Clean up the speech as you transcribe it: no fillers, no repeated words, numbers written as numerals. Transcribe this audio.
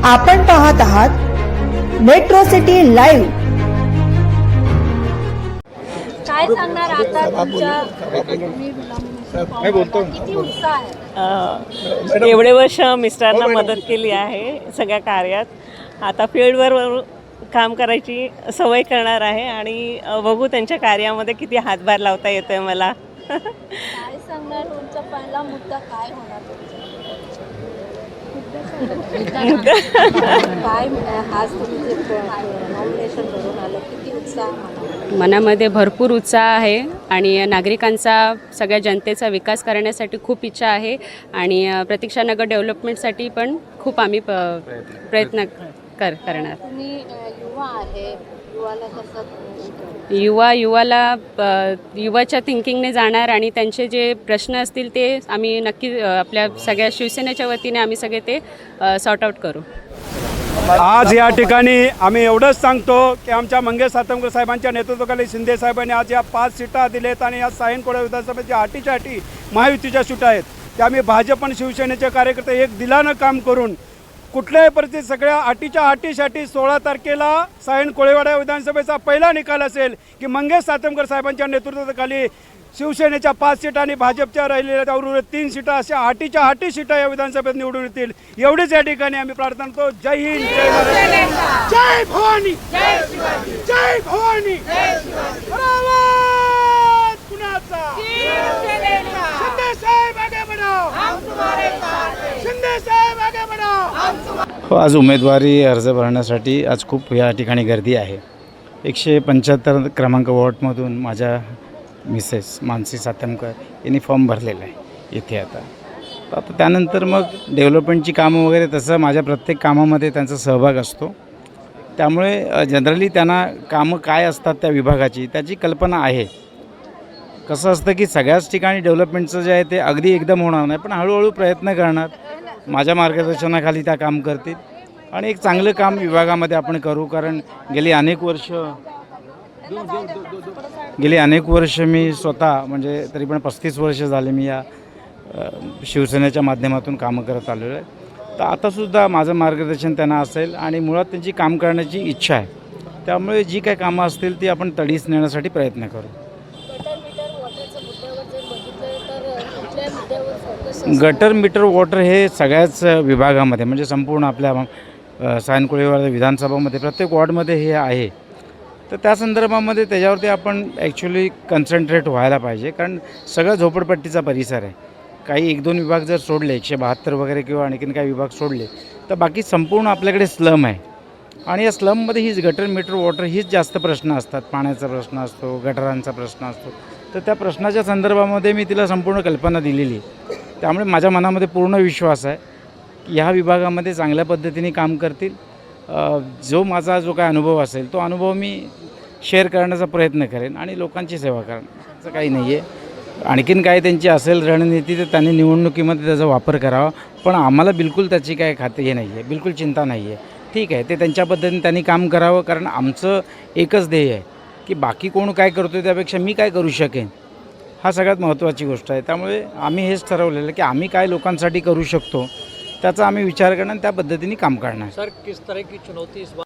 आपण पाहत आहात मेट्रो सिटी लाईव्ह। काय सांगणार आता तुमच्या किती उत्साह आहे? एवढे वर्ष मिस्टरांना मदत केली आहे सगळ्या कार्यात। आता फील्डवर काम करायची सवय करणार आहे आणि बघू त्यांच्या कार्यामध्ये किती हातभार लावता येतोय मला। काय सांगणार तुमचा पहिला मुद्दा काय होणार काय आज तुम्ही जे नॉमिनेशन करून आलं किती उत्साह मनामध्ये भरपूर उत्साह आहे आणि नागरिकांचा सगळ्या जनतेचा विकास करण्यासाठी खूप इच्छा आहे आणि प्रतीक्षानगर डेव्हलपमेंटसाठी पण खूप आम्ही प्रयत्न करणार। तुम्ही युवा आहे, युवाला कसं युवाच्या थिंकिंगने जाणार आणि त्यांचे जे प्रश्न असतील ते आम्ही नक्की आपल्या सगळ्या शिवसेनेच्या वतीने आम्ही सगळे ते सॉर्ट आउट करू। आज या ठिकाणी आम्ही एवढंच सांगतो की आमच्या मंगेश सातमकर साहेबांच्या नेतृत्वाखाली शिंदे साहेबांनी आज या 5 सीटा दिलेत आणि या सायनकोळा विधानसभेच्या अटीच्या अटी महायुतीच्या सीटा आहेत। त्या आम्ही भाजप आणि शिवसेनेचे कार्यकर्ते एक दिलानं काम करून कुठल्याही परिस्थितीत सगळ्या अटीच्या अटीसाठी 16 तारखेला सायन कोळेवाडा विधानसभेचा पहिला निकाल असेल की मंगेश सातमकर साहेबांच्या नेतृत्वाखाली शिवसेनेच्या 5 सीटा आणि भाजपच्या राहिलेल्या उर्वरित 3 सीटा अशा अटीच्या अटी सीटा या विधानसभेत निवडून येतील एवढीच या ठिकाणी आम्ही प्रार्थना करतो। जय हिंद, जय महाराष्ट्र, जय भवानी, जय शिवाजी, जय भवानी, जय शिवाजी। कुणाचा शिंदे साहेब आगे बढ़ो, हम तुम्हारे साथ हैं। शिंदे साहेब आगे बढ़ो। आज उमेदवारी अर्ज भरण्यासाठी आज खूप या ठिकाणी गर्दी आहे। 175 क्रमांक वॉर्डमधून माझ्या मिसेस मानसी सातमकर यांनी फॉर्म भरलेला आहे इथे। आता त्यानंतर मग डेव्हलपमेंटची कामं वगैरे तसं माझ्या प्रत्येक कामामध्ये त्यांचा सहभाग असतो, त्यामुळे जनरली त्यांना कामं काय असतात त्या विभागाची त्याची कल्पना आहे। कसं असतं की सगळ्याच ठिकाणी डेव्हलपमेंटचं जे आहे ते अगदी एकदम होणार नाही, पण हळूहळू प्रयत्न करणार, माझ्या मार्गदर्शनाखाली त्या काम करतील आणि एक चांगलं काम विभागामध्ये आपण करू। कारण गेली अनेक वर्ष मी स्वतः म्हणजे तरी पण 35 वर्ष झाले मी या शिवसेनेच्या माध्यमातून कामं करत आलेलो आहे। तर आतासुद्धा माझं मार्गदर्शन त्यांना असेल आणि मुळात त्यांची काम करण्याची इच्छा आहे, त्यामुळे जी काही कामं असतील ती आपण तडीस नेण्यासाठी प्रयत्न करू। गटर मीटर वॉटर हे सगळ्याच विभागामध्ये म्हणजे संपूर्ण आपल्या सायनकोळेवाडा विधानसभामध्ये प्रत्येक वॉर्डमध्ये हे आहे। तर त्या संदर्भामध्ये त्याच्यावरती आपण ॲक्च्युली कन्सन्ट्रेट व्हायला पाहिजे, कारण सगळं झोपडपट्टीचा परिसर आहे। काही 1-2 विभाग जर सोडले 172 वगैरे किंवा आणखीन काही विभाग सोडले तर बाकी संपूर्ण आपल्याकडे स्लम आहे आणि या स्लममध्ये हीच गटर मीटर वॉटर हीच जास्त प्रश्न असतात। पाण्याचा प्रश्न असतो, गटारांचा प्रश्न असतो, तर त्या प्रश्नाच्या संदर्भामध्ये मी तिला संपूर्ण कल्पना दिलेली आहे। त्यामुळे माझ्या मनामध्ये पूर्ण विश्वास आहे की ह्या विभागामध्ये चांगल्या पद्धतीने काम करतील। जो काय अनुभव असेल तो अनुभव मी शेअर करण्याचा प्रयत्न करेन आणि लोकांची सेवा करेन, असं काही नाही आहे। आणखीन काय त्यांची असेल रणनीती तर त्यांनी निवडणुकीमध्ये त्याचा वापर करावा, पण आम्हाला बिलकुल त्याची काय हे नाही आहे, बिलकुल चिंता नाही आहे। ठीक आहे, ते त्यांच्या पद्धतीने त्यांनी काम करावं, कारण आमचं एकच ध्येय आहे की बाकी कोण काय करतो आहे त्यापेक्षा मी काय करू शकेन, हा सगळ्यात महत्त्वाची गोष्ट आहे। त्यामुळे आम्ही हेच ठरवलेलं की आम्ही काय लोकांसाठी करू शकतो त्याचा आम्ही विचार करणार आणि त्या पद्धतीने काम करणार। सर, किस तरह की चुनौती इस बार